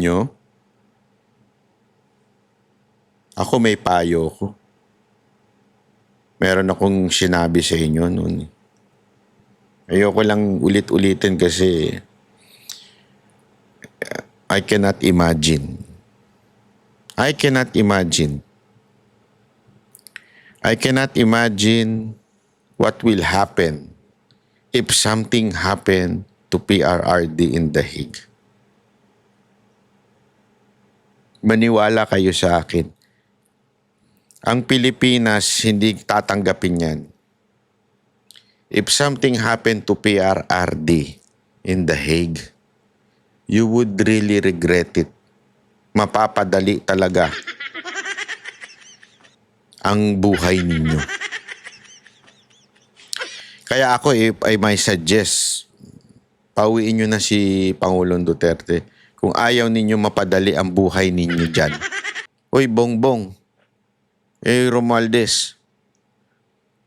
nyo, ako may payo ko. Meron akong sinabi sa inyo noon. Ayoko lang ulit-ulitin kasi I cannot imagine. I cannot imagine what will happen if something happen to PRRD in The Hague. Maniwala kayo sa akin. Ang Pilipinas hindi tatanggapin yan. If something happened to PRRD in The Hague, you would really regret it. Mapapadali talaga ang buhay ninyo. Kaya ako, if I might suggest, pauwiin nyo na si Pangulong Duterte kung ayaw ninyo mapadali ang buhay ninyo dyan. Uy, Bongbong, Romualdez,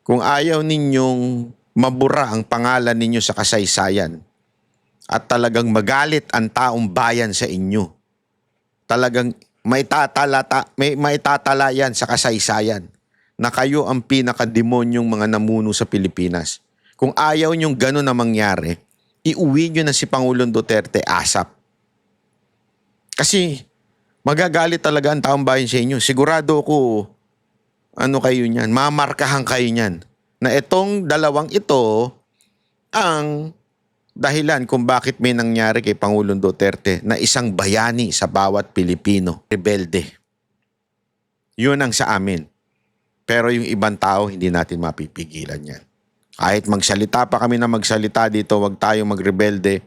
kung ayaw ninyong mabura ang pangalan ninyo sa kasaysayan at talagang magalit ang taong bayan sa inyo, talagang maitatala yan sa kasaysayan na kayo ang pinakademonyong mga namuno sa Pilipinas. Kung ayaw nyong gano'n na mangyari, iuwi nyo na si Pangulong Duterte ASAP. Kasi magagalit talaga ang taong bayan sa inyo. Sigurado ko, kayo niyan, mamarkahan kayo niyan. Na itong dalawang ito ang dahilan kung bakit may nangyari kay Pangulong Duterte na isang bayani sa bawat Pilipino, rebelde. Yun ang sa amin. Pero yung ibang tao, hindi natin mapipigilan yan. Kahit magsalita pa kami na magsalita dito, wag tayo magrebelde.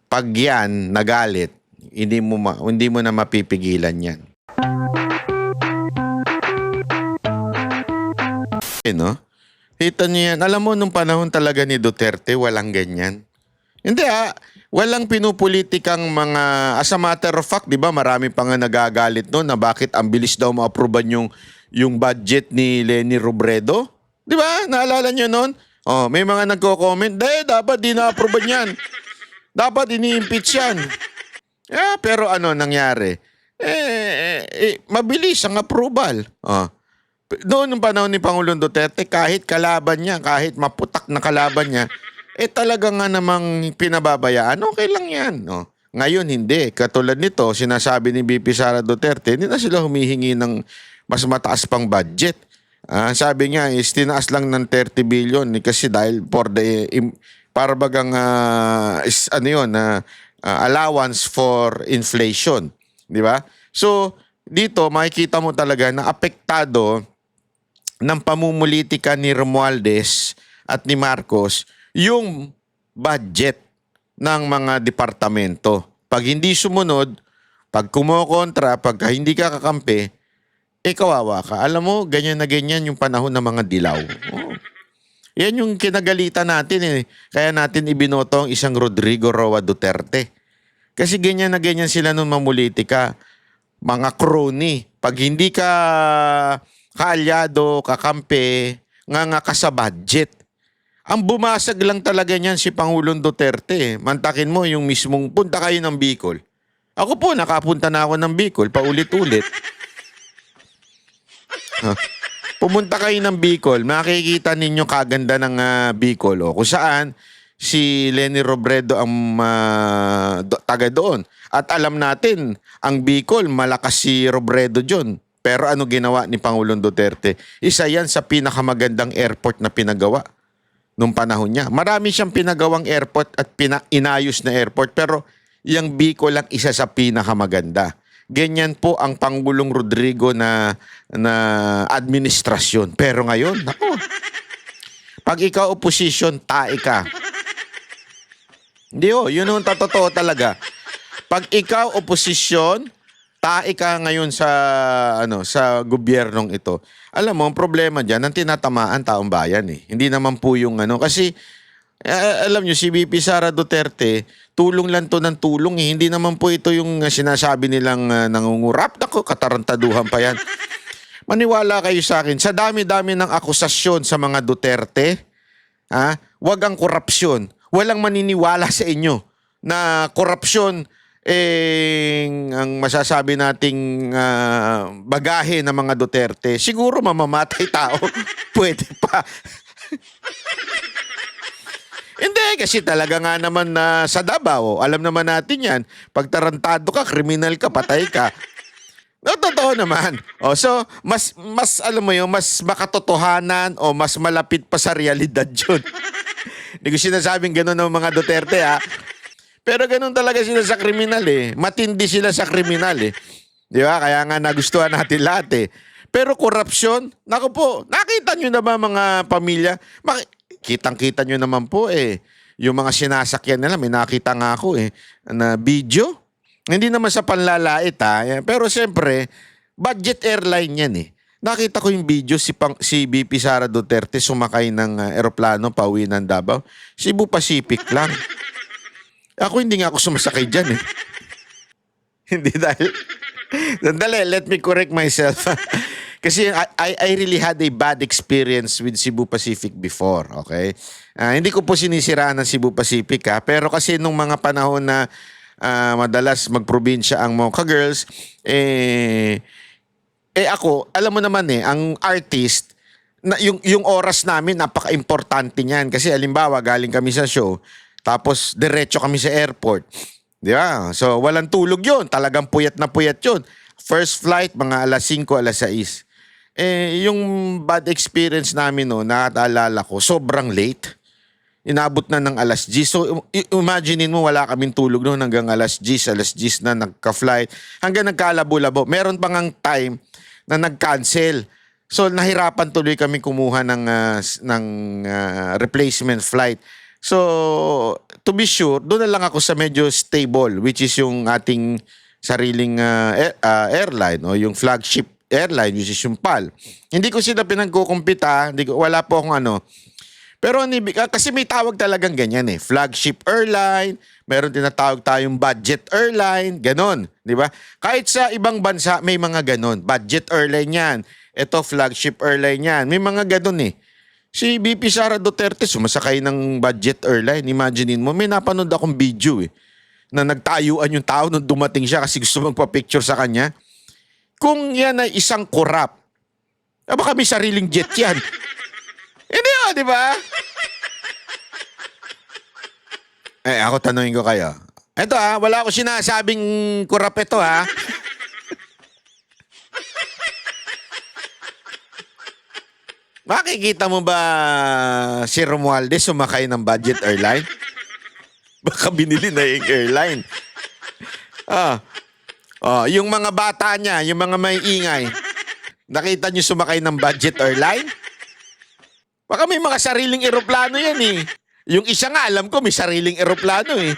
Pag yan, nagalit, hindi mo na mapipigilan yan. No? Kita niyo yan. Alam mo, nung panahon talaga ni Duterte, walang ganyan. Hindi walang pinupolitikang mga, as a matter of fact, di ba, marami pa nga nagagalit noon na bakit ang bilis daw ma-aproban yung budget ni Leni Robredo. Di ba? Naalala niyo noon? Oh, may mga nagko-comment, dapat di na-aproban yan. Dapat ini-impeach yan. Pero ano nangyari? Mabilis ang approval. Noon ng panahon ni Pangulong Duterte, kahit kalaban niya, kahit maputak na kalaban niya, talaga nga namang pinababayaan, okay lang yan. No? Ngayon hindi. Katulad nito, sinasabi ni VP Sara Duterte, hindi na sila humihingi ng mas mataas pang budget. Sabi niya, tinaas lang ng 30 billion kasi dahil for the, para bagang, allowance for inflation. Di ba? So, dito, makikita mo talaga na apektado ng pamumulitika ni Romualdez at ni Marcos yung budget ng mga departamento. Pag hindi sumunod, pag kumokontra, pag hindi ka kakampi, kawawa ka. Alam mo, ganyan na ganyan yung panahon ng mga dilaw. Yan yung kinagalitan natin Kaya natin ibinoto ang isang Rodrigo Roa Duterte. Kasi ganyan na ganyan sila nung mamulitika. Mga crony. Pag hindi ka kaalyado, kakampi, nga ka sa budget. Ang bumasag lang talaga niyan si Pangulong Duterte. Mantakin mo yung mismong punta kayo ng Bicol. Ako po, nakapunta na ako ng Bicol, paulit-ulit. Pumunta kayo ng Bicol, makikita ninyo kaganda ng Bicol. Kung saan si Leni Robredo ang taga doon. At alam natin, ang Bicol, malakas si Robredo dyan. Pero ano ginawa ni Pangulong Duterte? Isa yan sa pinakamagandang airport na pinagawa nung panahon niya. Marami siyang pinagawang airport at inayos na airport. Pero yung Bicol lang isa sa pinakamaganda. Ganyan po ang Pangulong Rodrigo na administrasyon. Pero ngayon, pag ikaw opposition, tae ka. Hindi yun yung totoo talaga. Pag ikaw oposisyon, tae ka ngayon sa gobyernong ito. Alam mo, ang problema diyan, ang tinatamaan taong bayan Hindi naman po yung kasi alam nyo, si VP Sara Duterte, tulong lang to ng tulong Hindi naman po ito yung sinasabi nilang nangungurap. Nako, katarantaduhan pa yan. Maniwala kayo sa akin, sa dami-dami ng akusasyon sa mga Duterte, wag ang korupsyon. Walang maniniwala sa inyo na korupsyon ang masasabi nating bagahe ng mga Duterte, siguro mamamatay tao. Pwede pa. Hindi, kasi talaga nga naman na sa Davao, alam naman natin yan, pag tarantado ka, kriminal ka, patay ka. No, totoo naman. O, so, mas alam mo yun, mas makatotohanan o mas malapit pa sa realidad yun. Hindi ko sinasabing gano'n ng mga Duterte, ha. Pero gano'n talaga sila sa kriminal, eh. Matindi sila sa kriminal, eh. Di ba? Kaya nga nagustuhan natin lahat, eh. Pero korupsyon, naku po, nakita nyo na ba mga pamilya? Kitang-kita nyo naman po, eh. Yung mga sinasakyan nila, may nakita nga ako, eh, na video. Hindi naman sa panlalait, ha. Pero siyempre, budget airline yan, eh. Nakita ko yung video, si VP Sara Duterte sumakay ng eroplano pauwi ng Davao. Cebu Pacific lang. Ako hindi nga ako sumasakay dyan, eh. Hindi dahil... Sandali, let me correct myself. Kasi I really had a bad experience with Cebu Pacific before, okay? Hindi ko po sinisiraan ng Cebu Pacific, ha? Pero kasi nung mga panahon na madalas magprobinsya ang mga girls, ako, alam mo naman ang artist, yung oras namin, napaka-importante niyan. Kasi alimbawa, galing kami sa show, tapos diretso kami sa airport. Di ba? So, walang tulog yun. Talagang puyat na puyat yun. First flight, mga alas 5, alas 6. Yung bad experience namin, no, nakaalala ko, sobrang late. Inabot na ng alas 10. So, imaginein mo, wala kaming tulog noon hanggang alas 10 na nagka-flight. Hanggang nagkalabo-labo. Meron pang ang time na nag-cancel. So, nahirapan tuloy kami kumuha ng replacement flight. So, to be sure, doon na lang ako sa medyo stable, which is yung ating sariling airline o yung flagship airline, which is yung PAL. Hindi ko sila pinagkukumpita, wala po akong ano. Pero kasi may tawag talagang ganyan, eh. Flagship airline, meron tinatawag tayong budget airline, ganon, di ba? Kahit sa ibang bansa may mga ganon. Budget airline yan. Ito, flagship airline yan. May mga ganon, eh. Si VP Sara Duterte sumasakay ng budget airline. Imaginein mo, may napanood akong video, eh, na nagtayuan yung tao nung dumating siya kasi gusto magpa-picture sa kanya. Kung yan ay isang korap, baka may sariling jet yan. Hindi o, di ba? Ako tanungin ko kayo. Ito wala ko sinasabing korap ito, ha. Makikita mo ba si Romualdez sumakay ng budget airline? Baka binili na yung airline. Yung mga bata niya, yung mga may ingay, nakita niyo sumakay ng budget airline? Baka may mga sariling eroplano yan, eh. Yung isa nga, alam ko, may sariling eroplano, eh.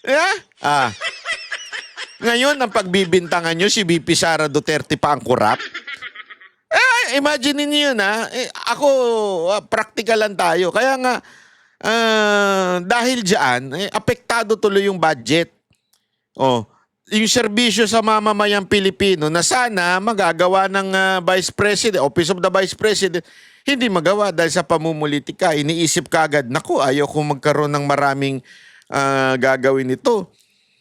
Yeah? Ngayon, ang pagbibintangan nyo, si VP Sara Duterte pa ang korap. Imagine niyo yun, ha. Ako, practical lang tayo. Kaya nga, dahil dyan, apektado tuloy yung budget. Yung serbisyo sa mamamayang Pilipino na sana magagawa ng Vice President, Office of the Vice President, hindi magawa dahil sa pamumulitika. Iniisip kagad, naku, ayaw kong magkaroon ng maraming gagawin ito.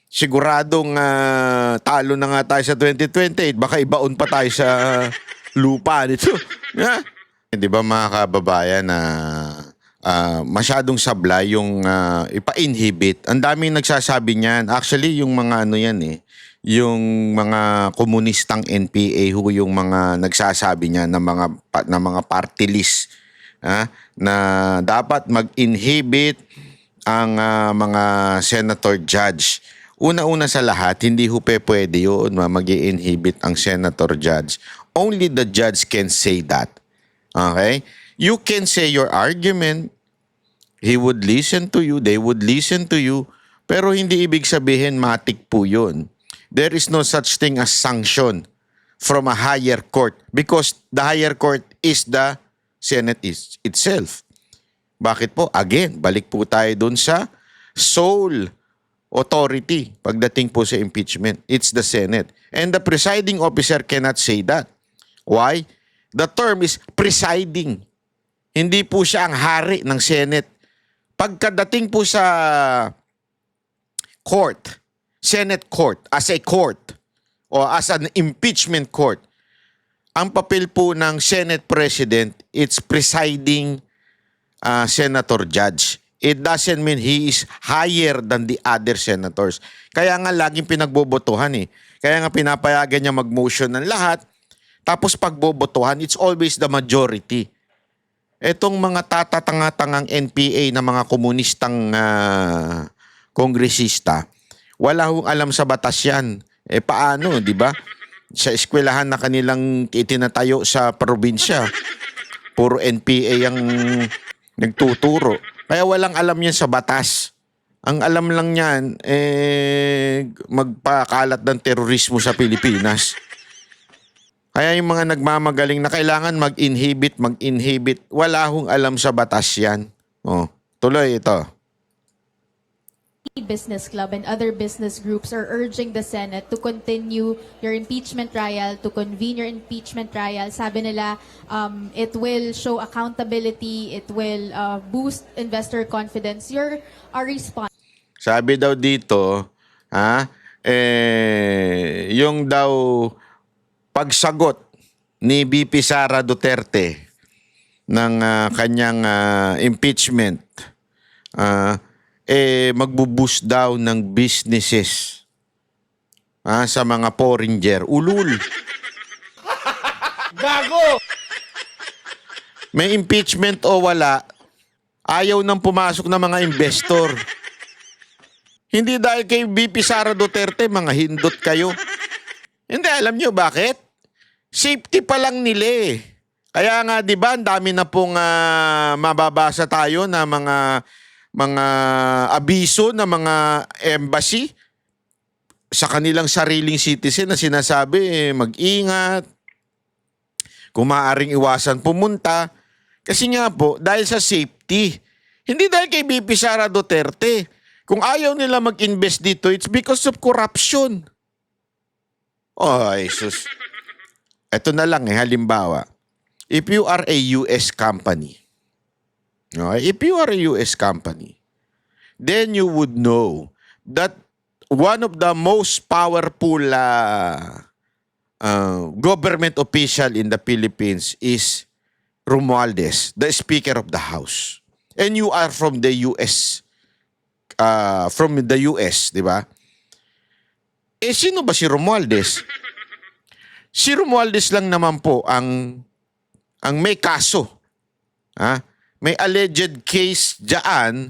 Siguradong talo na nga tayo sa 2028. Baka ibaon pa tayo sa lupa nito. Di ba mga kababayan na masyadong sablay yung ipa-inhibit. Ang daming nagsasabi niyan. Actually, yung mga ano yan, eh. Yung mga komunistang NPA yung mga nagsasabi niya ng mga party list, na dapat mag-inhibit ang mga senator judge. Una-una sa lahat, hindi pwede yun mag-inhibit ang senator judge. Only the judge can say that. Okay? You can say your argument. He would listen to you. They would listen to you. Pero hindi ibig sabihin matik po yun. There is no such thing as sanction from a higher court because the higher court is the Senate itself. Bakit po? Again, balik po tayo dun sa sole authority pagdating po sa impeachment. It's the Senate. And the presiding officer cannot say that. Why? The term is presiding. Hindi po siya ang hari ng Senate. Pagkadating po sa court, Senate court, as a court, o as an impeachment court, ang papel po ng Senate President, it's presiding senator judge. It doesn't mean he is higher than the other senators. Kaya nga laging pinagbobotohan eh. Kaya nga pinapayagan niya mag-motion ng lahat. Tapos pagbobotohan, it's always the majority. Etong mga tatatanga-tangang NPA na mga komunistang kongresista, wala hong alam sa batas yan. Paano, di ba? Sa eskwelahan na kanilang itinatayo sa probinsya, puro NPA ang nagtuturo. Kaya walang alam yan sa batas. Ang alam lang yan, magpakalat ng terorismo sa Pilipinas. Kaya yung mga nagmamagaling na kailangan mag-inhibit, wala hong alam sa batas yan. Tuloy ito. Business Club and other business groups are urging the Senate to continue your impeachment trial, to convene your impeachment trial. Sabi nila, it will show accountability, it will boost investor confidence. Your response? Sabi daw dito, yung daw pagsagot ni VP Sara Duterte ng kanyang impeachment, magbuboost daw ng businesses sa mga foreigner. Ulul. Gago! May impeachment o wala, ayaw nang pumasok ng mga investor. Hindi dahil kay VP Sara Duterte, mga hindot kayo. Hindi, alam nyo bakit? Safety pa lang nila eh. Kaya nga, di ba, ang dami na pong mababasa tayo na mga abiso ng mga embassy sa kanilang sariling citizen na sinasabi, mag-ingat, kung maaaring iwasan pumunta. Kasi nga po, dahil sa safety. Hindi dahil kay VP Sara Duterte. Kung ayaw nila mag-invest dito, it's because of corruption. Ay, sus. Ito na lang halimbawa. If you are a US company, then you would know that one of the most powerful government official in the Philippines is Romualdez, the Speaker of the House. And you are from the US. Di ba? Sino ba si Romualdez? Si Romualdez lang naman po ang may kaso. May alleged case diyan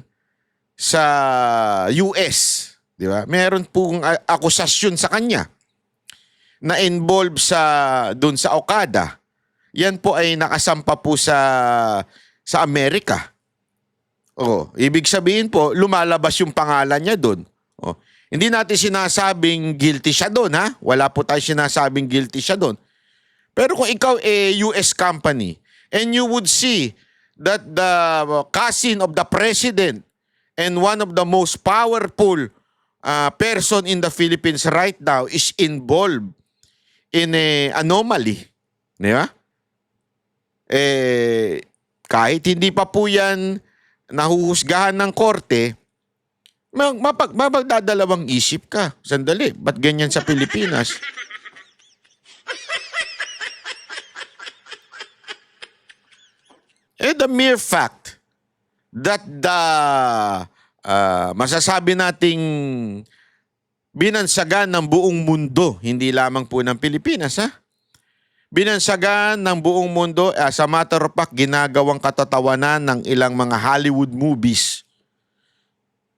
sa US, di ba? Meron pong akusasyon sa kanya na involved doon sa Okada. Yan po ay nakasampa po sa Amerika. Ibig sabihin po, lumalabas yung pangalan niya doon. Hindi natin sinasabing guilty siya doon, ha? Wala po tayo sinasabing guilty siya doon. Pero kung ikaw US company and you would see that the cousin of the president and one of the most powerful person in the Philippines right now is involved in a anomaly. Di ba? Kahit hindi pa po yan nahuhusgahan ng korte, mapagdadalawang isip ka. Sandali, ba't ganyan sa Pilipinas? The mere fact that masasabi nating binansagan ng buong mundo, hindi lamang po ng Pilipinas, binansagan ng buong mundo, sa matter of fact, ginagawang katatawanan ng ilang mga Hollywood movies.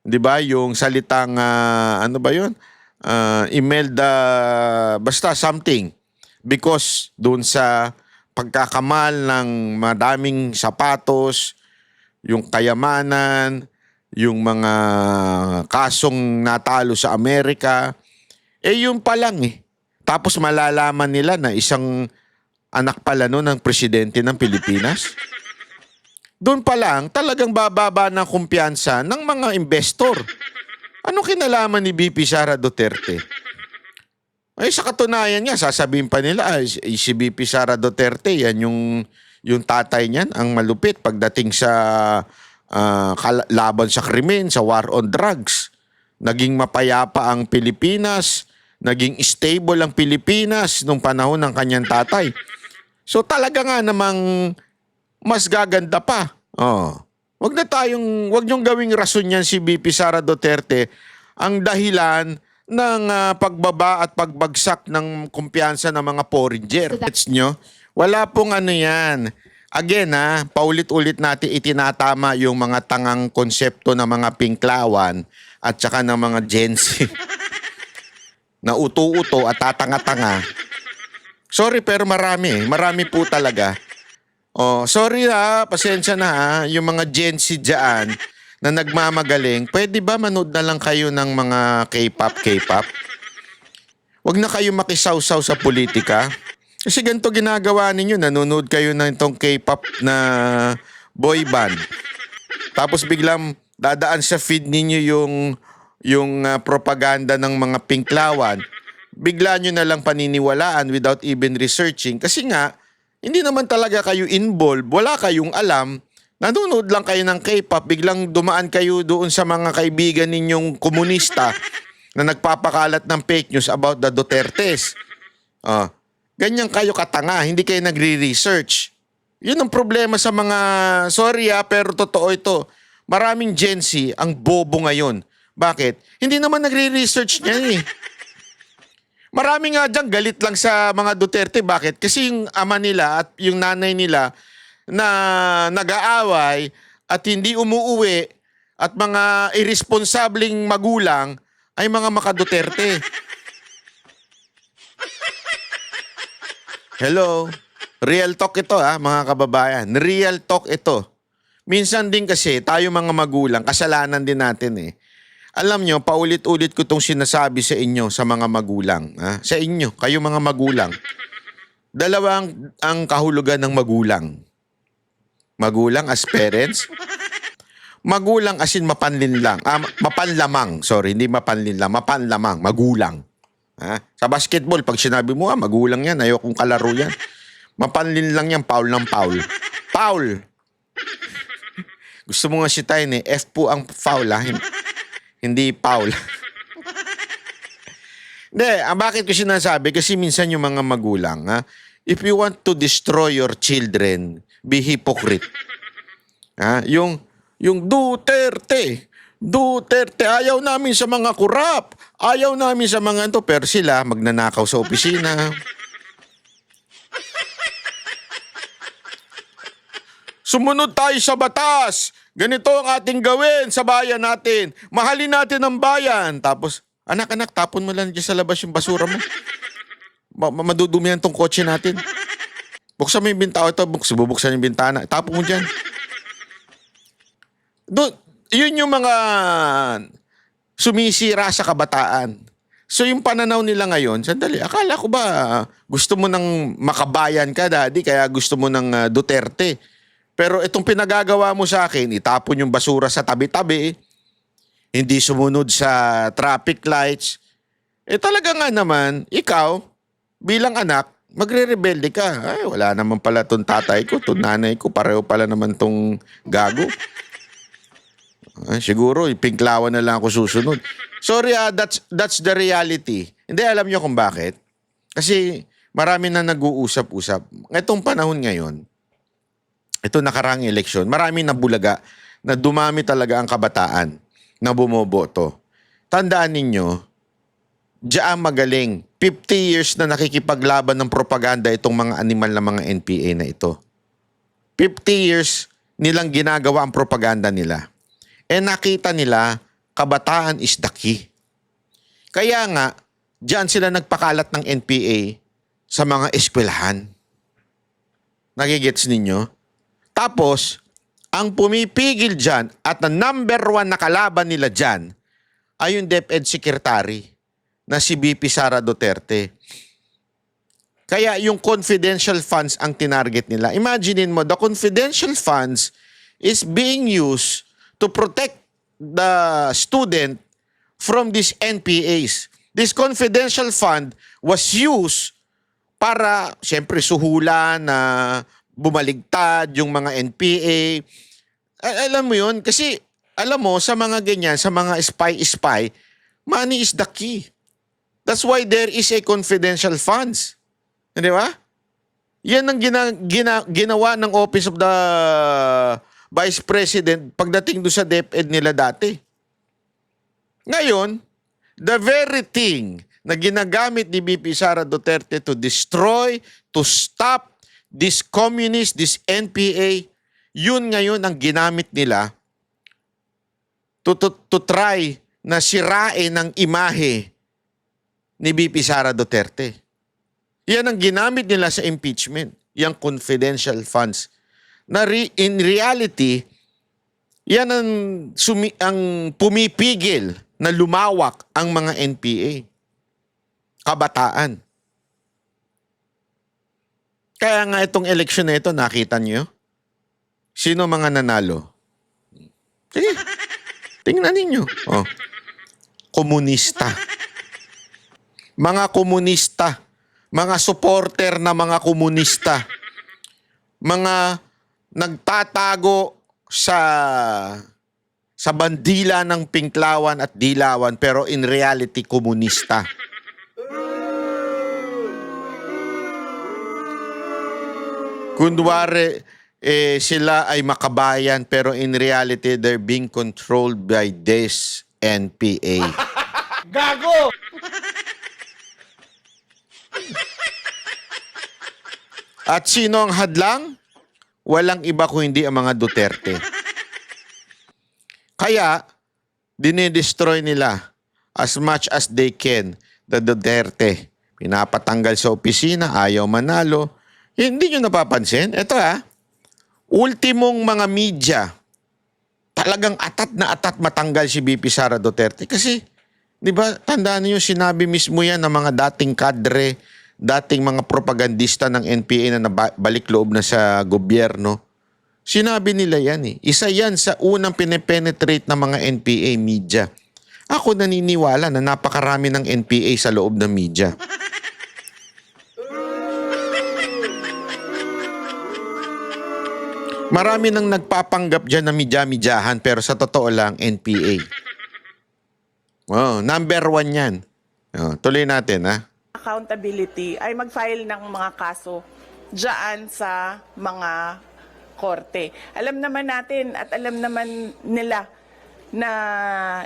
Di ba? Yung salitang, ano ba yun? Imelda, basta something. Because doon sa pagkakamal ng madaming sapatos, yung kayamanan, yung mga kasong natalo sa Amerika, yun pa lang eh. Tapos malalaman nila na isang anak pala no ng presidente ng Pilipinas. Doon pa lang, talagang bababa ng kumpiyansa ng mga investor. Ano kinalaman ni VP Sara Duterte? Sa katunayan niya, sasabihin pa nila, si VP Sara Duterte, yan yung tatay niyan, ang malupit pagdating sa laban sa krimen, sa war on drugs. naging mapayapa ang Pilipinas, naging stable ang Pilipinas nung panahon ng kanyang tatay. So talaga nga namang mas gaganda pa. Oh. Wag niyong gawing rason yan si VP Sara Duterte ang dahilan ng pagbaba at pagbagsak ng kumpiyansa ng mga foreigner. Gets nyo? Wala pong ano yan. Again paulit-ulit natin itinatama yung mga tangang konsepto ng mga pinklawan at saka ng mga Gen Z na uto-uto at tatanga-tanga. Sorry pero marami. Marami po talaga. Oh, sorry pasensya na yung mga Gen Z dyan na nagmamagaling, pwede ba manood na lang kayo ng mga K-pop? Huwag na kayo makisaw-saw sa politika. Kasi ganito ginagawa ninyo, nanonood kayo ng itong K-pop na boy band. Tapos biglang dadaan sa feed ninyo yung propaganda ng mga pinklawan. Bigla nyo na lang paniniwalaan without even researching. Kasi nga, hindi naman talaga kayo involved, wala kayong alam, nanonood lang kayo ng K-pop, biglang dumaan kayo doon sa mga kaibigan ninyong komunista na nagpapakalat ng fake news about the Dutertes. Ganyan kayo katanga, hindi kayo nagre-research. Yun ang problema sa mga, sorry pero totoo ito, maraming Gen Z ang bobo ngayon. Bakit? Hindi naman nagre-research niya eh. Marami nga dyan galit lang sa mga Duterte. Bakit? Kasi yung ama nila at yung nanay nila na nag-aaway at hindi umuuwi at mga irresponsabling magulang ay mga maka-Duterte. Hello? Real talk ito mga kababayan. Real talk ito. Minsan din kasi tayo mga magulang, kasalanan din natin eh. Alam nyo, paulit-ulit ko itong sinasabi sa inyo, sa mga magulang. Sa inyo, kayo mga magulang. Dalawang ang kahulugan ng magulang. Magulang as parents. Magulang as in mapanlinlang. Mapanlamang. Sorry, hindi mapanlinlang. Mapanlamang. Magulang. Sa basketball, pag sinabi mo, magulang yan. Ayokong kalaro yan. Mapanlinlang yan. Foul ng foul. Foul! Gusto mo nga sitayin eh. F po ang foul Hindi Paul. Hindi, bakit ko sinasabi? Kasi minsan yung mga magulang, if you want to destroy your children, be hypocrite. Yung Duterte, ayaw namin sa mga kurap, ayaw namin sa mga ito, pero sila magnanakaw sa opisina. Sumunod tayo sa batas. Ganito ang ating gawin sa bayan natin. Mahalin natin ang bayan. Tapos, anak, tapon mo lang dyan sa labas yung basura mo. Madudumihan tong kotse natin. Buksan mo yung bintana. Bubuksan yung bintana. Tapon mo dyan. Yun yung mga sumisira sa kabataan. So yung pananaw nila ngayon, sandali, akala ko ba gusto mo ng makabayan ka, daddy, kaya gusto mo ng Duterte. Pero itong pinagagawa mo sa akin, itapon yung basura sa tabi-tabi, hindi sumunod sa traffic lights. Talaga nga naman, ikaw, bilang anak, magre-rebelde ka. Ay, wala naman pala tong tatay ko, tong nanay ko, pareho pala naman tong gago. Siguro, ipinklawan na lang ako susunod. Sorry that's the reality. Hindi, alam nyo kung bakit. Kasi marami na nag-uusap-usap. Itong panahon ngayon, ito nakarang eleksyon, marami na bulaga na dumami talaga ang kabataan na bumoboto. Tandaan ninyo, diyan magaling. 50 years na nakikipaglaban ng propaganda itong mga animal na mga NPA na ito. 50 years nilang ginagawa ang propaganda nila. Nakita nila, kabataan is the key. Kaya nga, diyan sila nagpakalat ng NPA sa mga eskwelahan. Nagigets ninyo? Tapos, ang pumipigil dyan at na number 1 na kalaban nila dyan ay yung DepEd Secretary na si VP Sara Duterte. Kaya yung confidential funds ang tinarget nila. Imaginein mo, the confidential funds is being used to protect the student from these NPAs. This confidential fund was used para, siyempre, suhulan na bumaligtad yung mga NPA. Alam mo yun? Kasi, alam mo, sa mga ganyan, sa mga spy-spy, Money is the key. That's why there is a confidential funds. Di ba? Yan ang ginawa ng Office of the Vice President pagdating doon sa DepEd nila dati. Ngayon, the very thing na ginagamit ni BP Sara Duterte to destroy, to stop this communist, this NPA, yun ngayon ang ginamit nila to try na sirain ang imahe ni BP Sara Duterte. Yan ang ginamit nila sa impeachment, yung confidential funds. Na in reality, yan ang pumipigil na lumawak ang mga NPA. Kabataan. Kaya nga itong eleksyon na ito, nakita nyo? Sino mga nanalo? Sige, tingnan ninyo. Oh. Komunista. Mga komunista. Mga supporter na mga komunista. Mga nagtatago sa bandila ng Pinklawan at Dilawan pero in reality komunista. Kunwari sila ay makabayan pero in reality they're being controlled by this NPA. Gago! At sino ang hadlang? Walang iba kung hindi ang mga Duterte. Kaya, dinidestroy nila as much as they can the Duterte. Pinapatanggal sa opisina, ayaw manalo. Hindi nyo napapansin? Ito ultimong mga media, talagang atat matanggal si BP Sara Duterte. Kasi, di ba, tandaan niyo sinabi mismo yan ng mga dating kadre, dating mga propagandista ng NPA na balik loob na sa gobyerno. Sinabi nila yan Isa yan sa unang pinepenetrate ng mga NPA media. Ako naniniwala na napakarami ng NPA sa loob ng media. Marami nang nagpapanggap dyan na midya-midyahan pero sa totoo lang, NPA. Oh, number 1 yan. Oh, tuloy natin Accountability ay mag-file ng mga kaso dyan sa mga korte. Alam naman natin at alam naman nila na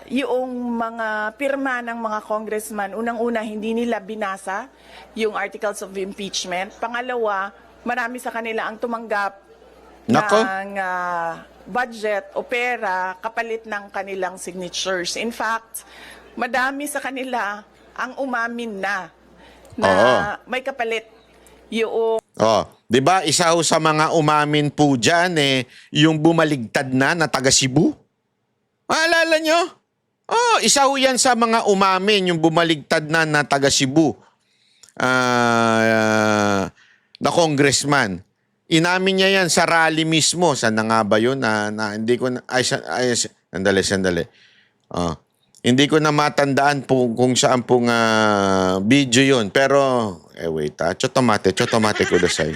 yung mga pirma ng mga congressman, unang-una hindi nila binasa yung articles of impeachment. Pangalawa, marami sa kanila ang tumanggap ng budget o pera kapalit ng kanilang signatures. In fact, madami sa kanila ang umamin na may kapalit yung... Di ba isa ho sa mga umamin po dyan yung bumaligtad na taga Cebu? Maalala nyo? Isa ho yan sa mga umamin yung bumaligtad na taga Cebu. Na congressman. Inamin niya yan sa rally mismo. Saan na nga ba yun? Hindi ko na... Sandali. Hindi ko na matandaan kung saan pong video yun. Pero, wait Chotomate kudasay.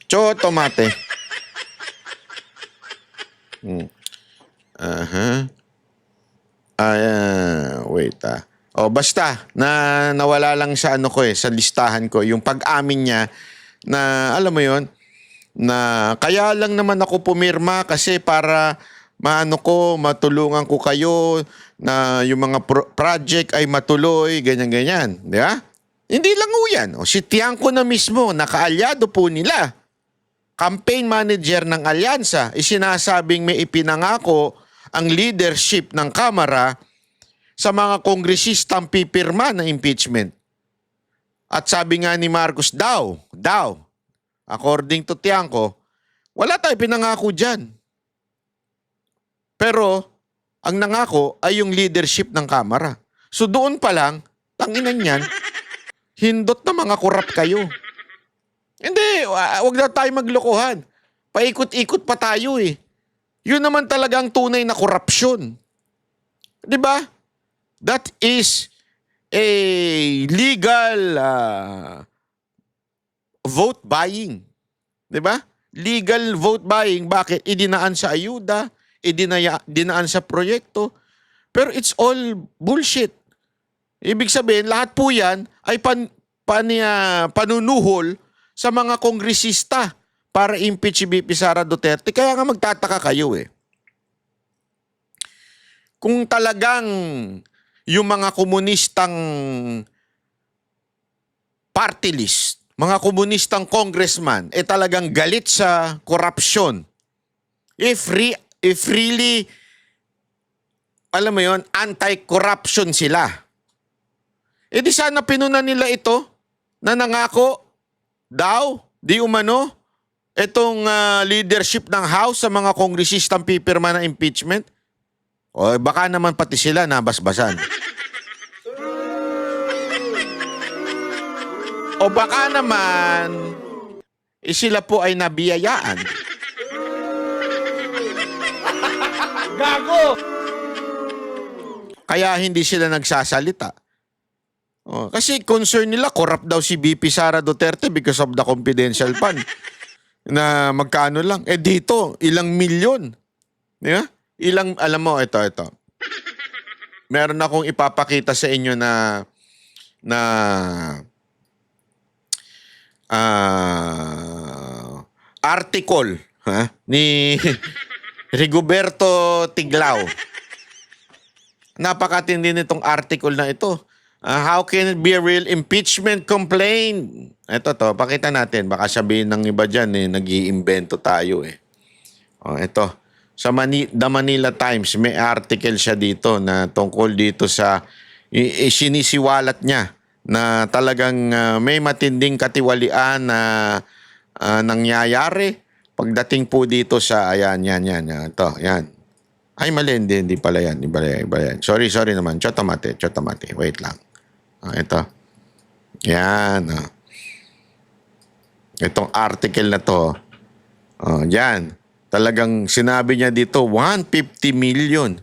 Chotomate. Wait basta, nawala lang sa sa listahan ko. Yung pag-amin niya na, alam mo yon na kaya lang naman ako pumirma kasi para matulungan ko kayo na yung mga project ay matuloy, ganyan-ganyan. Di ba? Hindi lang yan. Si Tiangco na mismo, nakaalyado po nila. Campaign manager ng alyansa, isinasabing may ipinangako ang leadership ng Kamara sa mga kongresistang pipirma ng impeachment. At sabi nga ni Marcos, according to Tiangco, wala tayo pinangako dyan. Pero, ang nangako ay yung leadership ng Kamara. So doon pa lang, tanginan yan, hindot na mga korap kayo. Hindi, wag na tayo maglokohan. Paikot-ikot pa tayo Yun naman talagang tunay na korupsyon. 'Di ba? That is a legal vote buying. 'Di ba? Legal vote buying. Bakit? Idinaan sa ayuda, dinaan sa proyekto. Pero it's all bullshit. Ibig sabihin, lahat po yan ay panunuhol sa mga kongresista para impeach si BP Sara Duterte. Kaya nga magtataka kayo eh. Kung talagang yung mga komunistang party list, mga komunistang congressman, talagang galit sa korupsyon. If really, alam mo yon, anti-corruption sila. Di sana pinunan nila ito na nangako daw, di umano, itong leadership ng House sa mga kongresistang pipirma ng impeachment. O baka naman pati sila nabasbasan. O baka naman sila po ay nabiyayaan. Gago! Kaya hindi sila nagsasalita. Kasi concern nila, corrupt daw si BP Sara Duterte because of the confidential fund. Na magkano lang. Dito, ilang milyon. Di ba? Alam mo, ito. Meron akong ipapakita sa inyo na article ni Rigoberto Tiglao. Napakatindi nitong article na ito. How can it be a real impeachment complaint? Ito pakita natin. Baka sabihin ng iba dyan, nag-iimbento tayo eh. Ito. Sa The Manila Times, may article siya dito na tungkol dito sa sinisiwalat niya na talagang may matinding katiwalian na nangyayari pagdating po dito sa, yan. Ito, yan. Ay, mali, hindi pala yan. Iba yan. Sorry naman. Chotomate. Wait lang. Ito. Yan. Itong article na to. Yan. Talagang sinabi niya dito, 150 million.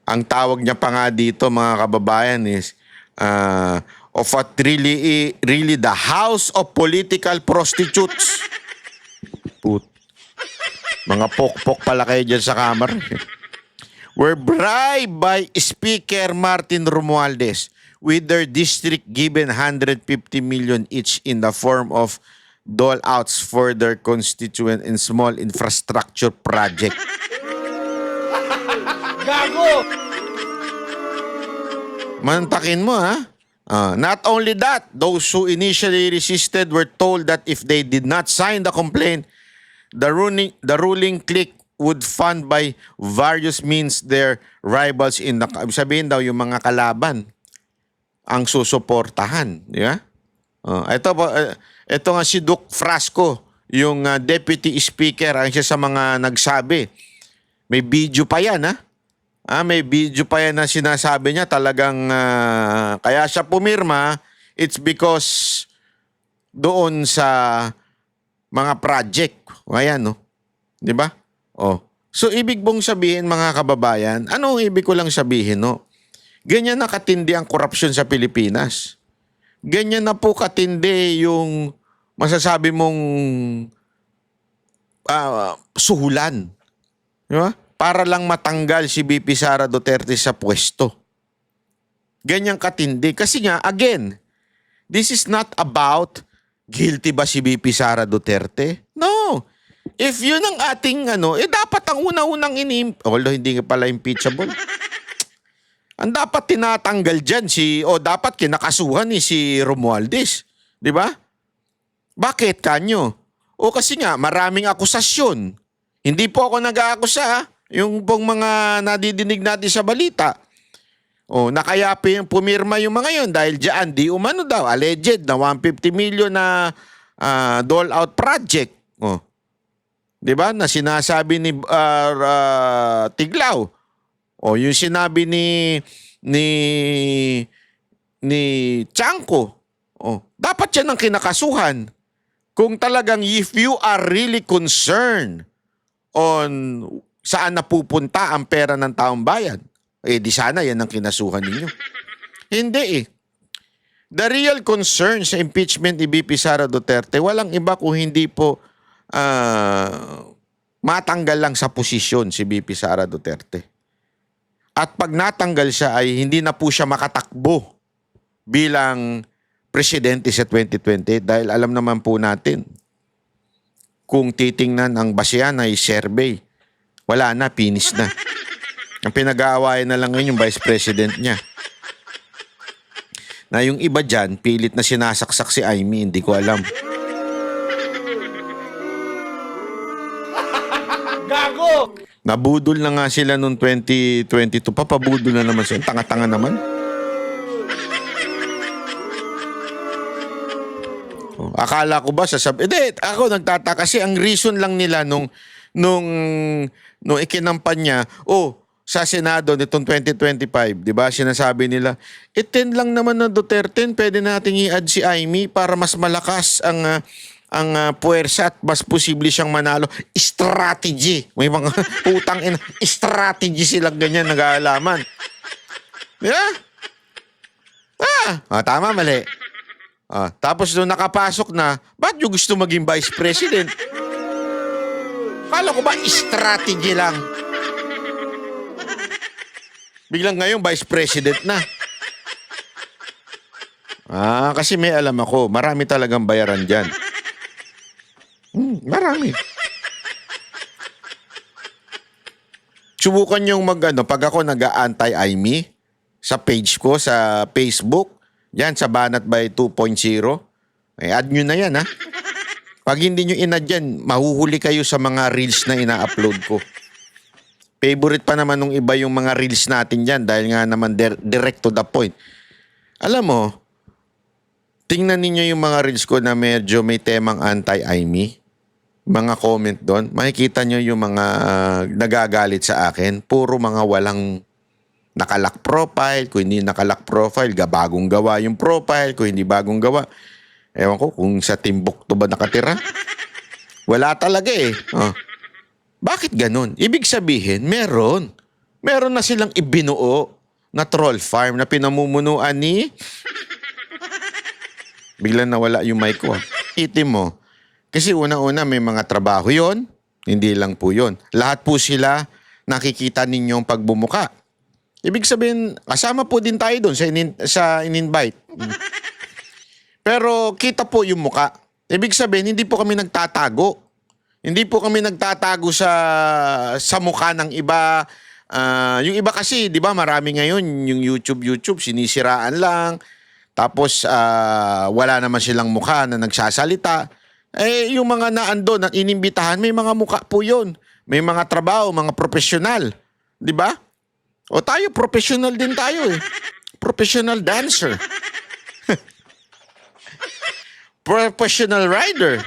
Ang tawag niya pa nga dito, mga kababayan, is of what really the house of political prostitutes. Mga pokpok pala kayo dyan sa kamar. Were bribed by Speaker Martin Romualdez with their district given 150 million each in the form of dole-outs for their constituent in small infrastructure project. Gago! Mantakin mo, ha? Not only that, those who initially resisted were told that if they did not sign the complaint, the ruling clique would fund by various means their rivals in the... Sabihin daw, yung mga kalaban ang susuportahan. Di ba? Ito nga si Duke Frasco, yung deputy speaker, ang siya sa mga nagsabi. May video pa yan, ha? May video pa yan na sinasabi niya talagang kaya siya pumirma, it's because doon sa mga project. Ayan, no? Di ba? So, ibig bong sabihin, mga kababayan, ano ibig ko lang sabihin, no? Ganyan na katindi ang korupsyon sa Pilipinas. Ganyan na po katindi yung masasabi mong suhulan. Di ba? Para lang matanggal si BP Sara Duterte sa pwesto. Ganyan katindi. Kasi nga, again, this is not about guilty ba si BP Sara Duterte? No. If yun ang ating dapat ang una-unang although hindi pala impeachable. Ang dapat tinatanggal dyan dapat kinakasuhan si Romualdez. Di ba? Bakit kanyo? Kasi nga, maraming akusasyon. Hindi po ako nag-aakusa, yung pong mga nadidinig natin sa balita. Na kaya pumirma yung mga yun dahil dyan, di umano daw, alleged na 150 million na dole-out project. Di ba? Na sinasabi ni Tiglao. Yung sinabi ni Chanco. Dapat yan ang kinakasuhan. Kung talagang if you are really concerned on saan napupunta ang pera ng taong bayan, di sana yan ang kinasuhan ninyo. Hindi eh. The real concern sa impeachment ni BP Sara Duterte, walang iba kung hindi po matanggal lang sa posisyon si BP Sara Duterte. At pag natanggal siya ay hindi na po siya makatakbo bilang presidente sa 2020 dahil alam naman po natin kung titingnan ang basehan ay survey. Wala na, finish na. Ang pinag-aawayan na lang ngayon yung vice president niya. Na yung iba dyan, pilit na sinasaksak si Amy, hindi ko alam. Gago! Nabudol na nga sila noong 2022. Papabudol na naman sila. Tanga-tanga naman. Oh, akala ko ba sasabi... Hindi, ako nagtataka kasi ang reason lang nila nung ikinampanya, sa Senado nitong 2025, di ba, sinasabi nila, 10 lang naman ng Duterte, pwede nating i-add si Amy para mas malakas ang puwersa at mas posible siyang manalo. Strategy. May mga putang ina. Strategy silang ganyan nag-aalaman. Di ba? Tama, mali. Tapos nung nakapasok na, ba't yung gusto maging vice president? Kala ko ba strategy lang? Biglang ngayon vice president na. Kasi may alam ako, marami talagang bayaran dyan. Marami. Subukan yung pag ako nag-anti-Amy sa page ko, sa Facebook, yan sa Banat by 2.0, add nyo na yan, ha? Pag hindi nyo in-add yan, mahuhuli kayo sa mga reels na ina-upload ko. Favorite pa naman nung iba yung mga reels natin dyan dahil nga naman direct to the point. Alam mo, tingnan ninyo yung mga reels ko na medyo may temang anti-Amy. Mga comment doon. Makikita nyo yung mga nagagalit sa akin. Puro mga walang nakalock profile. Kung hindi nakalock profile, bagong gawa yung profile. Kung hindi bagong gawa, ewan ko kung sa Timbuktu ba nakatira. Wala talaga eh. Bakit ganun? Ibig sabihin, meron na silang ibinuo na troll farm na pinamumunuan ni... Biglang nawala yung mic ko. Itim mo. Kasi una-una may mga trabaho yon, hindi lang po yon. Lahat po sila nakikita ninyong pagbumuka. Ibig sabihin, kasama po din tayo doon sa in-invite. Pero kita po yung muka. Ibig sabihin, hindi po kami nagtatago. Hindi po kami nagtatago sa mukha ng iba. Yung iba kasi, di ba, marami ngayon yung YouTube, sinisiraan lang. Tapos, wala naman silang mukha na nagsasalita. Yung mga naando na inimbitahan, may mga mukha po yun. May mga trabaho, mga profesional. Di ba? O tayo, professional din tayo eh. Professional dancer. Professional rider.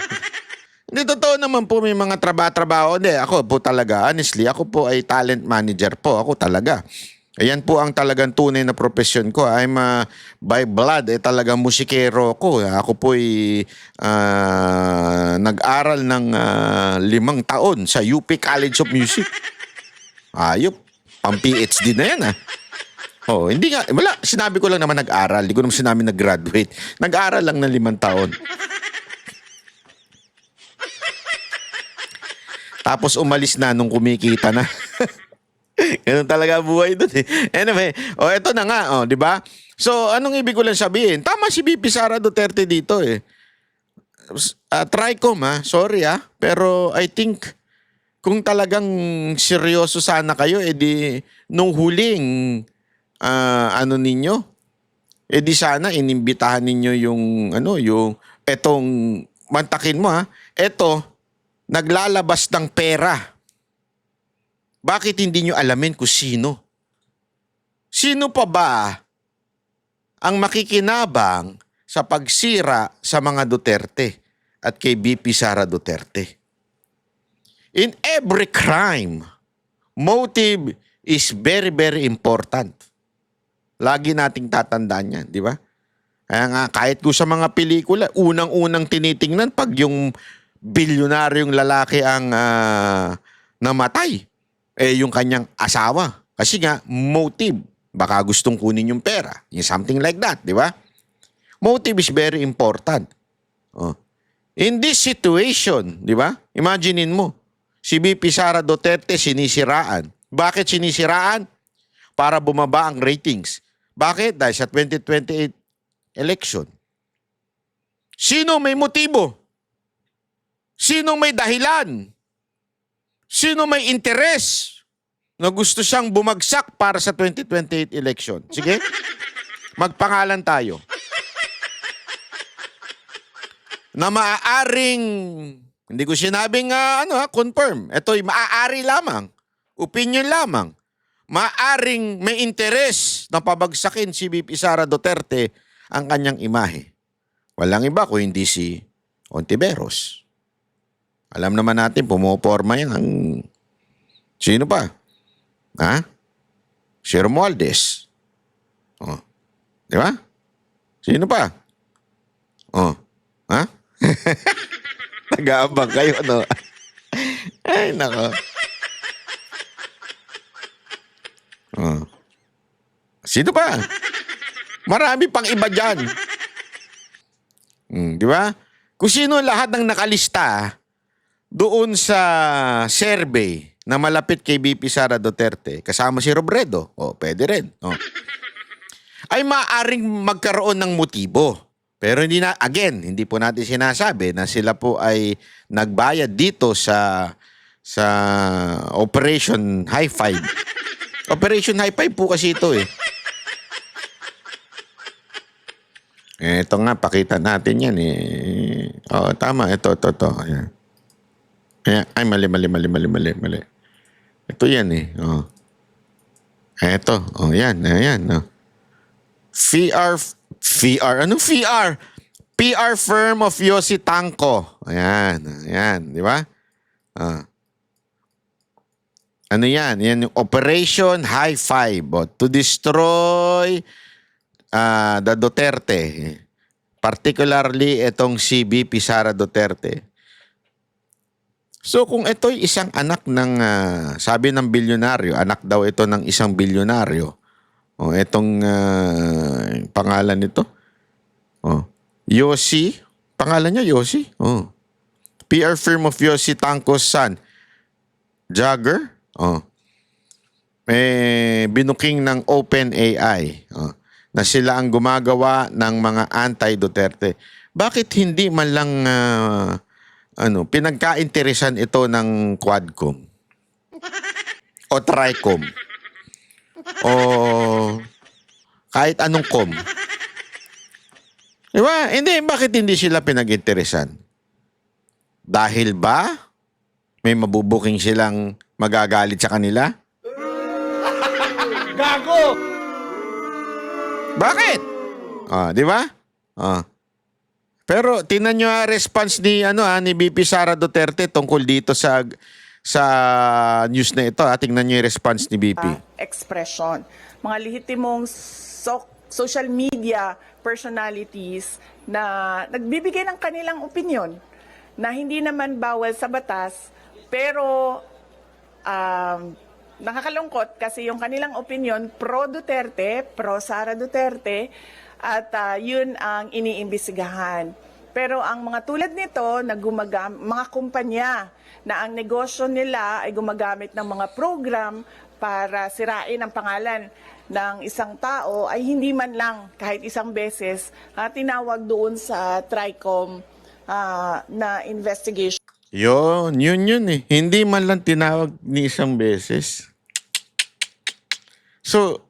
Hindi, totoo naman po may mga trabaho. Hindi, ako po talaga, honestly, ako po ay talent manager po. Ako talaga. Ayan po ang talagang tunay na profesyon ko. I'm by blood, talagang musikero ko. Ako po ay nag-aral ng 5 taon sa UP College of Music. Ayop, pang PhD na yan hindi nga, wala, sinabi ko lang naman nag-aral. Hindi ko naman sinabi nag-graduate. Nag-aral lang ng 5 taon. Tapos umalis na nung kumikita na. Ganun talaga buhay doon eh. Anyway, eto na nga, di ba? So, anong ibig ko lang sabihin? Tama si VP Sara Duterte dito eh. Tricom sorry pero I think kung talagang seryoso sana kayo, di nung huling ninyo, di sana inimbitahan ninyo yung etong mantakin mo eto, naglalabas ng pera. Bakit hindi nyo alamin kung sino? Sino pa ba ang makikinabang sa pagsira sa mga Duterte at kay VP Sara Duterte? In every crime, motive is very, very important. Lagi nating tatandaan yan, di ba? Kaya nga, kahit ko sa mga pelikula, unang-unang tinitingnan pag yung bilyonaryong lalaki ang namatay, yung kanyang asawa. Kasi nga, motive. Baka gustong kunin yung pera. Yung something like that, di ba? Motive is very important. In this situation, di ba? Imaginein mo, si VP Sara Duterte sinisiraan. Bakit sinisiraan? para bumaba ang ratings. Bakit? Dahil sa 2028 election. Sino may motibo? Sino may dahilan? Sino may interes na gusto siyang bumagsak para sa 2028 election? Sige, magpangalan tayo. Na maaaring, hindi ko sinabing confirm. Ito'y maaari lamang. Opinion lamang. Maaaring may interes na pabagsakin si VP Sara Duterte ang kanyang imahe. Walang iba kung hindi si Ontiveros. Alam naman natin, pumoporma yan ang... Sino pa? Ha? Si Romualdez. Oh. Di ba? Sino pa? Oh. Ha? Nag-aabang kayo, no? Ay, nako. Oh. Sino pa? Marami pang iba dyan. Di ba? Kung sino lahat ng nakalista doon sa survey na malapit kay VP Sara Duterte, kasama si Robredo, pwede rin. Ay maaaring magkaroon ng motibo. Pero hindi po natin sinasabi na sila po ay nagbayad dito sa Operation High Five. Operation High Five po kasi ito eh. Ito nga, pakita natin yan eh. Tama. Ito. Ayan. Ay, mali. Ito yan eh. Ito. Yan. Anong VR? PR firm of Yossi Tangco. Ayan. Di ba? Ano yan? Yan yung Operation High Five to destroy the Duterte. Particularly itong si VP Sara Duterte. So kung ito'y isang anak ng, sabi ng bilyonaryo, anak daw ito ng isang bilyonaryo. Itong pangalan nito. Yossi. Pangalan niya Yossi. PR firm of Yossi Tangco's son. Jagger. Binuking ng OpenAI. Na sila ang gumagawa ng mga anti-Duterte. Bakit hindi man lang pinagkainteresan ito ng Quadcom? O Tricom? O kahit anong com? Diba? Hindi, bakit hindi sila pinag-interesan? Dahil ba may mabubuking silang magagalit sa kanila? Gago! Bakit? Di ba? Pero tingnan nyo ang response ni VP Sara Duterte tungkol dito sa news na ito. Tingnan nyo yung response ni VP. Expression. Mga lehitimong social media personalities na nagbibigay ng kanilang opinion na hindi naman bawal sa batas, pero nakakalungkot kasi yung kanilang opinion pro-Duterte, pro-Sara Duterte, at yun ang iniimbestigahan. Pero ang mga tulad nito, mga kumpanya na ang negosyo nila ay gumagamit ng mga program para sirain ang pangalan ng isang tao, ay hindi man lang kahit isang beses tinawag doon sa Tricom na investigation. Yun eh. Hindi man lang tinawag ni isang beses. So,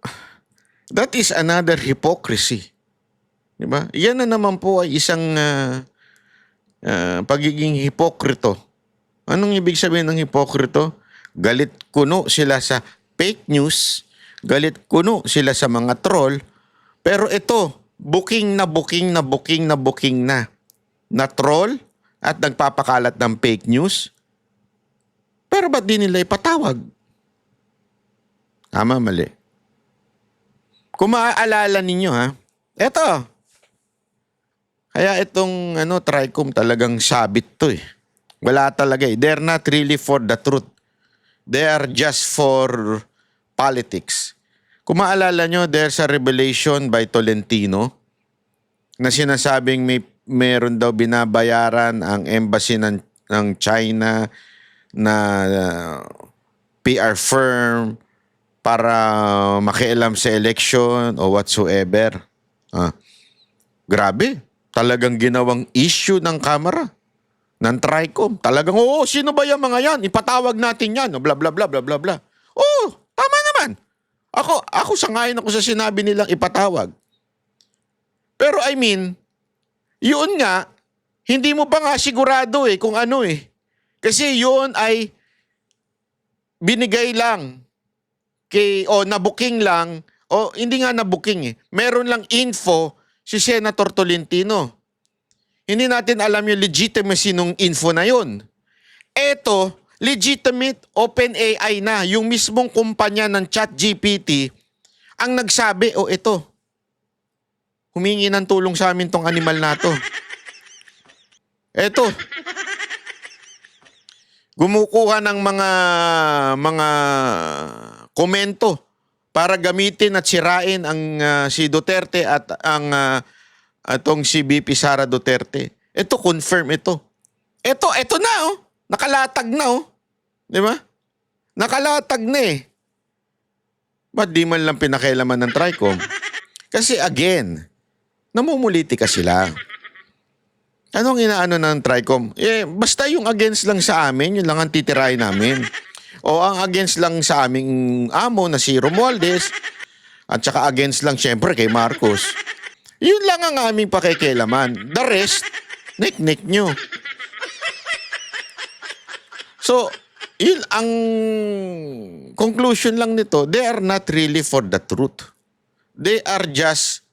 that is another hypocrisy. Diba? Yan na naman po ay isang pagiging hipokrito. Anong ibig sabihin ng hipokrito? Galit kuno sila sa fake news, galit kuno sila sa mga troll, pero ito, booking na troll at nagpapakalat ng fake news. Pero ba't di nila ipatawag? Tama, mali. Kung maaalala ninyo eto. Kaya itong Tricom talagang sabit to eh. Wala talaga eh. They're not really for the truth. They are just for politics. Kung maalala nyo, there's a revelation by Tolentino na sinasabing meron daw binabayaran ang embassy ng China na PR firm para makialam sa election o whatsoever. Grabe. Talagang ginawang issue ng Kamara, ng TRICOM. Talagang, oo, sino ba yung mga yan? Ipatawag natin yan. Bla, bla, bla, bla, bla, bla. Oo, tama naman. Ako sangayon ako sa sinabi nilang ipatawag. Pero I mean, yun nga, hindi mo pa nga sigurado kung ano Kasi yun ay binigay lang nabuking lang, hindi nga nabuking Meron lang info si Senator Tolentino. Hindi natin alam yung legitimacy nung info na yun. Eto, legitimate OpenAI na. Yung mismong kumpanya ng ChatGPT ang nagsabi, ito, humingi ng tulong sa amin tong animal na to. Eto, gumukuha ng mga komento para gamitin at sirain ang si Duterte at ang atong si BP Sara Duterte. Ito, confirm ito. Ito na Nakalatag na Di ba? Nakalatag na Ba't di man lang pinakialaman ng TRICOM? Kasi again, namumulitika sila. Anong inaano ng TRICOM? Basta yung against lang sa amin, yun lang ang titirahin namin. O ang against lang sa aming amo na si Romualdez, at saka against lang syempre kay Marcos. Yun lang ang aming pakikialaman. The rest, nik-nik nyo. So, yun ang conclusion lang nito, they are not really for the truth. They are just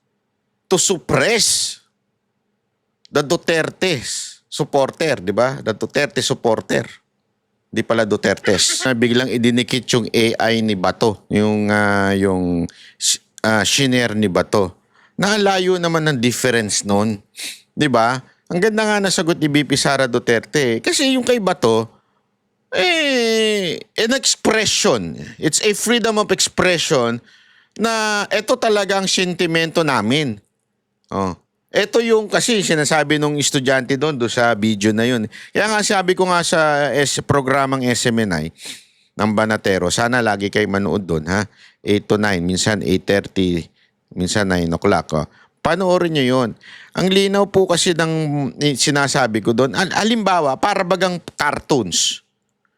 to suppress the Duterte supporter, di ba? The Duterte supporter. Di pala Dutertes. Biglang idinikit yung AI ni Bato, yung shinare ni Bato. Nakalayo naman ng difference noon. Di ba? Ang ganda nga nasagot ni BP Sara Duterte. Kasi yung kay Bato, an expression. It's a freedom of expression na ito talaga ang sentimento namin. Ito yung kasi sinasabi nung estudyante doon sa video na yun. Kaya nga sabi ko nga sa programang SMNI ng Banatero, sana lagi kayo manood doon 8 to 9, minsan 8:30, minsan 9 o'clock. Panoorin nyo yun. Ang linaw po kasi ng sinasabi ko doon, halimbawa, para bagang cartoons.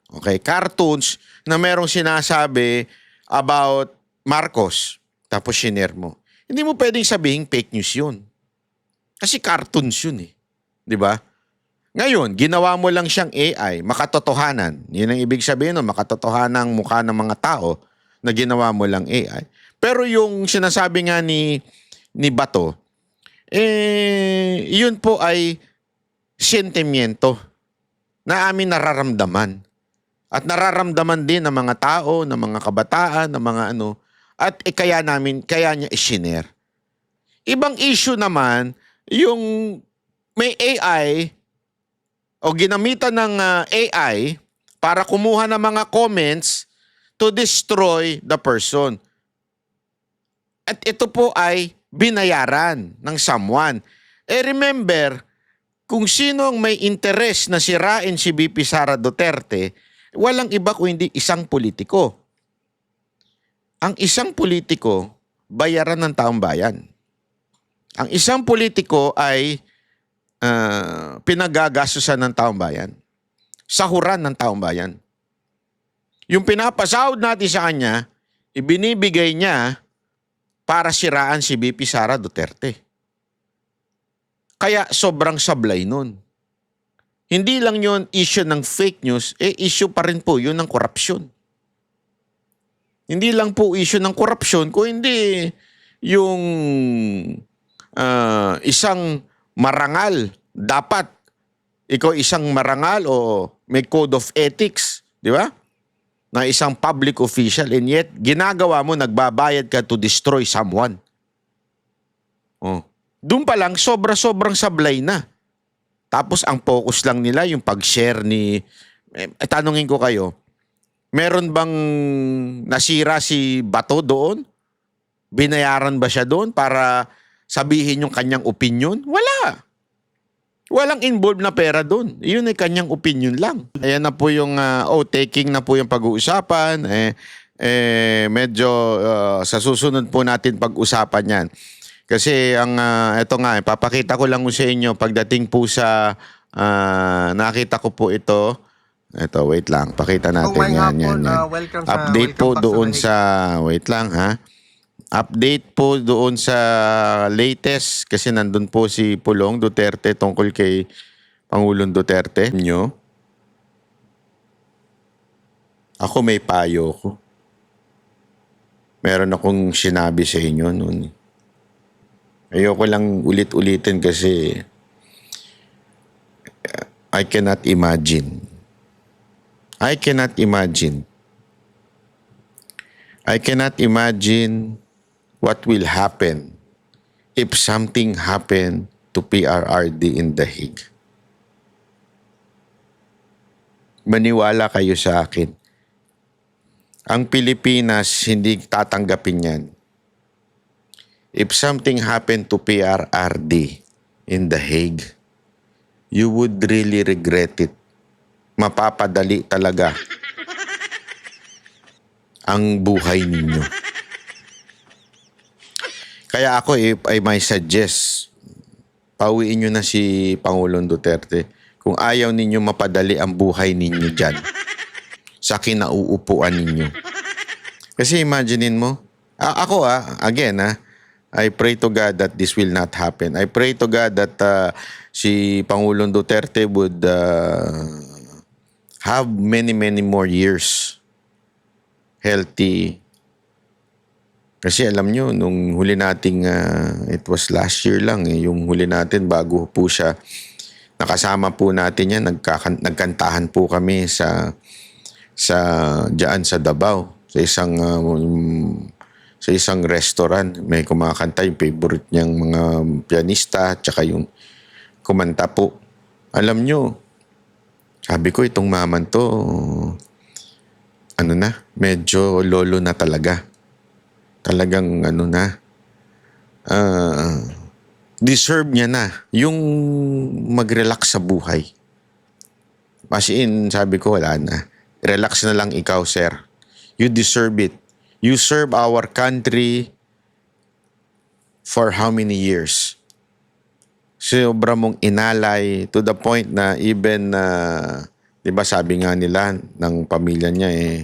Okay, cartoons na merong sinasabi about Marcos, tapos shinare mo. Hindi mo pwedeng sabihin fake news yun. Kasi cartoons yun Di ba? Ngayon, ginawa mo lang siyang AI, makatotohanan. Yun ang ibig sabihin makatotohanan ang mukha ng mga tao na ginawa mo lang AI. Pero yung sinasabi nga ni Bato, yun po ay sentimiento na amin nararamdaman. At nararamdaman din ng mga tao, ng mga kabataan, ng mga at kaya niya i-share. Ibang issue naman, yung may AI o ginamitan ng AI para kumuha ng mga comments to destroy the person. At ito po ay binayaran ng someone. Remember, kung sino ang may interest na sirain si BP Sara Duterte, walang iba kundi isang politiko. Ang isang politiko, bayaran ng taong bayan. Ang isang politiko ay pinagagastusan ng taong bayan. Sahuran ng taong bayan. Yung pinapasahod natin sa kanya, ibinibigay niya para siraan si BP Sara Duterte. Kaya sobrang sablay nun. Hindi lang yun issue ng fake news, issue pa rin po yun ng korupsyon. Hindi lang po issue ng korupsyon, kung hindi yung isang marangal, dapat ikaw isang marangal o may code of ethics, di ba? Na isang public official, and yet ginagawa mo, nagbabayad ka to destroy someone. Doon pa lang, sobrang sablay na. Tapos ang focus lang nila yung pag-share ni... tanungin ko kayo, meron bang nasira si Bato doon? Binayaran ba siya doon para sabihin yung kanyang opinion? Wala. Walang involved na pera doon. Yun ay kanyang opinion lang. Ayan na po yung taking na po yung pag-uusapan. medyo sa susunod po natin pag-usapan yan. Kasi ito nga, papakita ko lang sa inyo pagdating po sa nakita ko po ito. Ito, wait lang. Pakita natin May yan. hapon, Yan. welcome Update welcome po back doon The Hague. sa, wait lang ha. Update po doon sa latest kasi nandun po si Pulong Duterte tungkol kay Pangulong Duterte. Nyo. Ako may payo ko. Meron akong sinabi sa inyo noon. Ayoko lang ulit-ulitin kasi I cannot imagine. I cannot imagine. I cannot imagine what will happen if something happen to PRRD in The Hague. Maniwala kayo sa akin. Ang Pilipinas hindi tatanggapin yan. If something happened to PRRD in The Hague, you would really regret it. Mapapadali talaga ang buhay ninyo. Kaya ako, if I might suggest, pauwiin nyo na si Pangulong Duterte kung ayaw ninyo mapadali ang buhay ninyo dyan sa kinauupuan ninyo. Kasi imaginein mo, ako again I pray to God that this will not happen. I pray to God that si Pangulong Duterte would have many more years healthy. Kasi alam nyo, nung huli nating, it was last year lang, yung huli natin bago po siya, nakasama po natin yan, nagkantahan po kami dyan sa Davao, sa isang restaurant. May kumakanta yung favorite niyang mga pianista, tsaka yung kumanta po. Alam nyo, sabi ko itong maman to, medyo lolo na talaga. Talagang deserve niya na yung mag-relax sa buhay. As in, sabi ko, wala na. Relax na lang ikaw, sir. You deserve it. You serve our country for how many years? Sobra mong inalay to the point na even, di ba sabi nga nila ng pamilya niya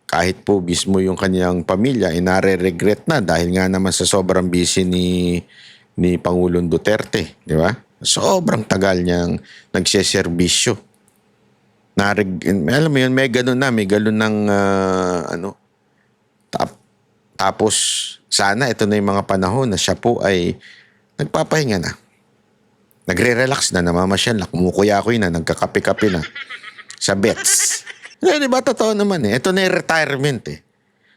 kahit po mismo yung kanyang pamilya, nare-regret na dahil nga naman sa sobrang busy ni Pangulong Duterte, di ba? Sobrang tagal niyang nagseserbisyo. Alam mo yun, may ganun ng tapos sana ito na yung mga panahon na siya po ay nagpapahinga na. Nagre-relax na, namamasyal na, kumukuya-kuy na, nagkakape-kape na sa bets. Di ba totoo naman Ito na yung retirement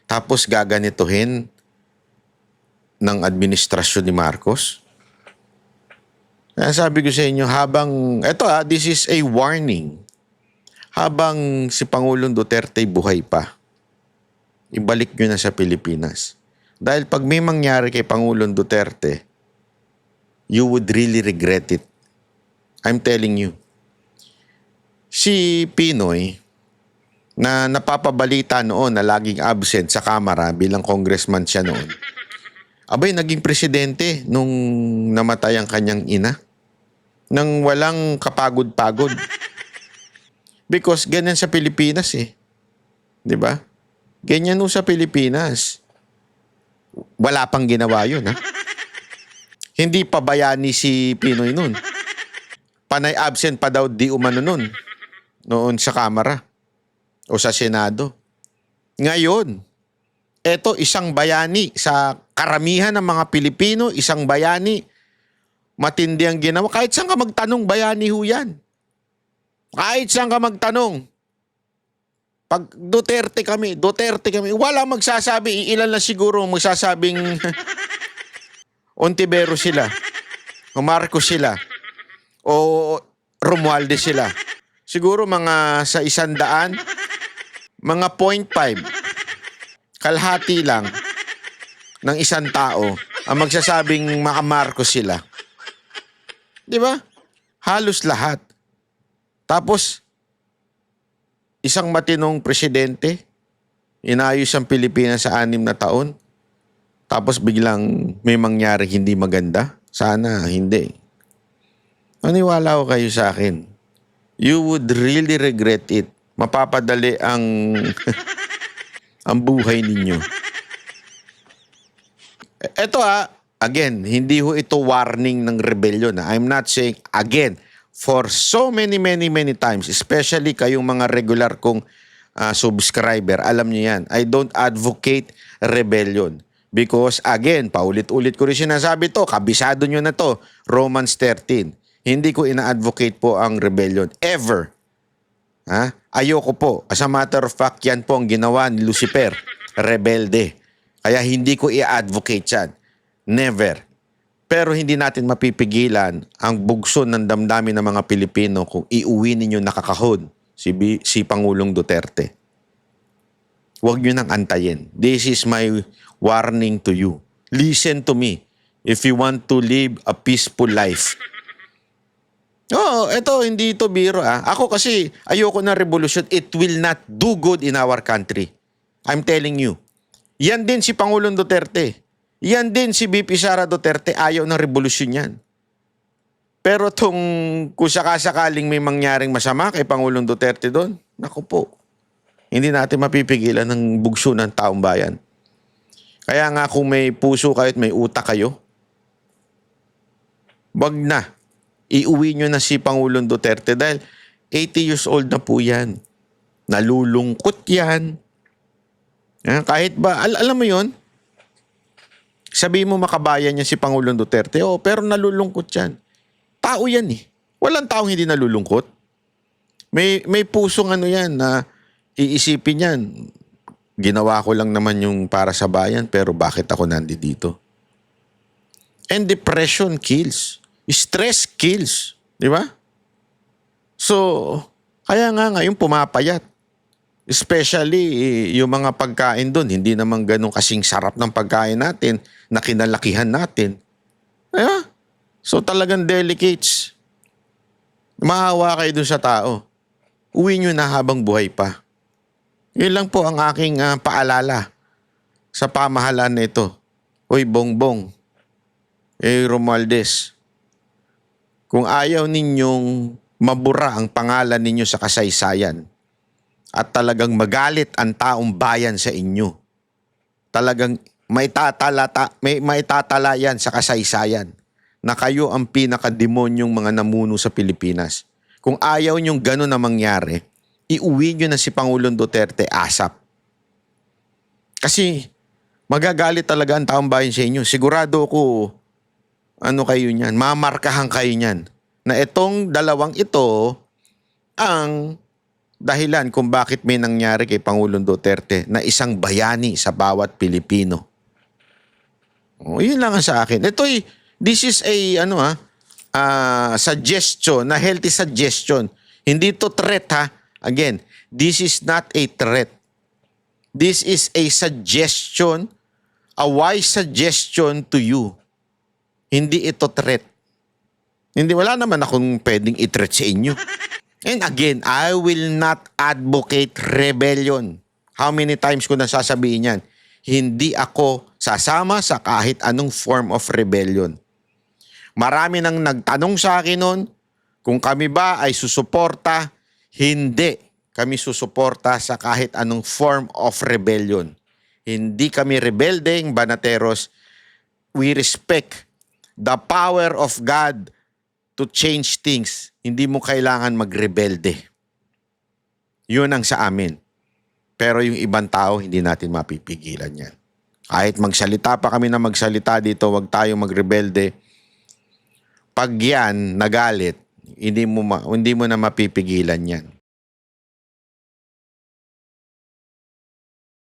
Tapos gaganituhin ng administrasyon ni Marcos. Kaya sabi ko sa inyo, this is a warning. Habang si Pangulong Duterte buhay pa, ibalik nyo na sa Pilipinas. Dahil pag may mangyari kay Pangulong Duterte, you would really regret it. I'm telling you. Si Pinoy, na napapabalita noon na laging absent sa Kamara bilang congressman siya noon, abay, naging presidente nung namatay ang kanyang ina. Nang walang kapagod-pagod. Because ganyan sa Pilipinas Di ba? Ganyan sa Pilipinas. Wala pang ginawa yun, Hindi pa bayani si Pinoy nun. Panay absent pa daw di umano nun. Noon sa Kamara o sa Senado. Ngayon, eto isang bayani sa karamihan ng mga Pilipino, isang bayani, matindi ang ginawa. Kahit saan ka magtanong, bayani ho yan. Kahit saan ka magtanong. Pag Duterte kami, wala magsasabi, ilan lang siguro magsasabing Ontiveros sila, o Marcos sila, o Romualdez sila. Siguro mga sa 100, mga 0.5, kalahati lang ng isang tao ang magsasabing mga Marcos sila. Di ba? Halos lahat. Tapos, isang matinong presidente, inayos ang Pilipinas sa 6 na taon, tapos biglang may mangyari hindi maganda? Sana hindi. Maniwala ko kayo sa akin. You would really regret it. Mapapadali ang ang buhay ninyo. Ito again, hindi ho ito warning ng rebellion. I'm not saying, again, for so many times, especially kayong mga regular kong subscriber, alam niyo yan, I don't advocate rebellion. Because again, paulit-ulit ko rin sinasabi to, kabisado nyo na to, Romans 13. Hindi ko ina-advocate po ang rebellion. Ever. Ayoko po. As a matter of fact, yan po ang ginawa ni Lucifer. Rebelde. Kaya hindi ko i-advocate yan. Never. Pero hindi natin mapipigilan ang bugso ng damdamin ng mga Pilipino kung iuwi ninyo nakakahon si Pangulong Duterte. Huwag nyo nang antayin. This is my warning to you. Listen to me if you want to live a peaceful life. Ito, hindi ito biro. Ako kasi, ayoko na revolution. It will not do good in our country. I'm telling you. Yan din si Pangulong Duterte. Yan din si VP Sara Duterte. Ayaw ng revolusyon yan. Pero kung sakasakaling may mangyaring masama kay Pangulong Duterte doon, naku po, hindi natin mapipigilan ng bugso ng taong bayan. Kaya nga kung may puso kayo at may utak kayo, wag na. Iuwi nyo na si Pangulong Duterte dahil 80 years old na po yan. Nalulungkot yan. Kahit ba, alam mo yon, sabi mo makabayan niya si Pangulong Duterte, pero nalulungkot yan. Tao yan eh. Walang taong hindi nalulungkot. May pusong yan na iisipin yan. Ginawa ko lang naman yung para sa bayan, pero bakit ako nandito? And depression kills. Stress kills. Di ba? So, kaya nga ngayon pumapayat. Especially yung mga pagkain doon, hindi naman ganun kasing sarap ng pagkain natin na kinalakihan natin. So talagang delicates. Maawa kayo doon sa tao. Uwi nyo na habang buhay pa. Yun lang po ang aking paalala sa pamahalaan na ito. Uy, Bongbong, Romualdez, kung ayaw ninyong mabura ang pangalan ninyo sa kasaysayan, at talagang magalit ang taong bayan sa inyo, talagang maitatala yan sa kasaysayan na kayo ang pinakademonyong mga namuno sa Pilipinas. Kung ayaw nyong gano'n na mangyari, iuwi nyo na si Pangulong Duterte ASAP. Kasi magagalit talaga ang taong bayan sa inyo. Sigurado ko, kayo niyan, mamarkahan kayo niyan, na itong dalawang ito ang dahilan kung bakit may nangyari kay Pangulong Duterte na isang bayani sa bawat Pilipino. Yun lang ang sa akin. This is a suggestion, na healthy suggestion. Hindi to threat Again, this is not a threat. This is a suggestion, a wise suggestion to you. Hindi ito threat. Wala naman akong pwedeng i-threat sa inyo. And again, I will not advocate rebellion. How many times ko nasasabihin yan? Hindi ako sasama sa kahit anong form of rebellion. Marami nang nagtanong sa akin noon kung kami ba ay susuporta. Hindi kami susuporta sa kahit anong form of rebellion. Hindi kami rebeldeng banateros. We respect the power of God to change things. Hindi mo kailangan magrebelde. Yun ang sa amin. Pero yung ibang tao, hindi natin mapipigilan yan. Kahit magsalita pa kami na magsalita dito, wag tayo magrebelde. Pag yan nagalit, hindi mo na mapipigilan yan.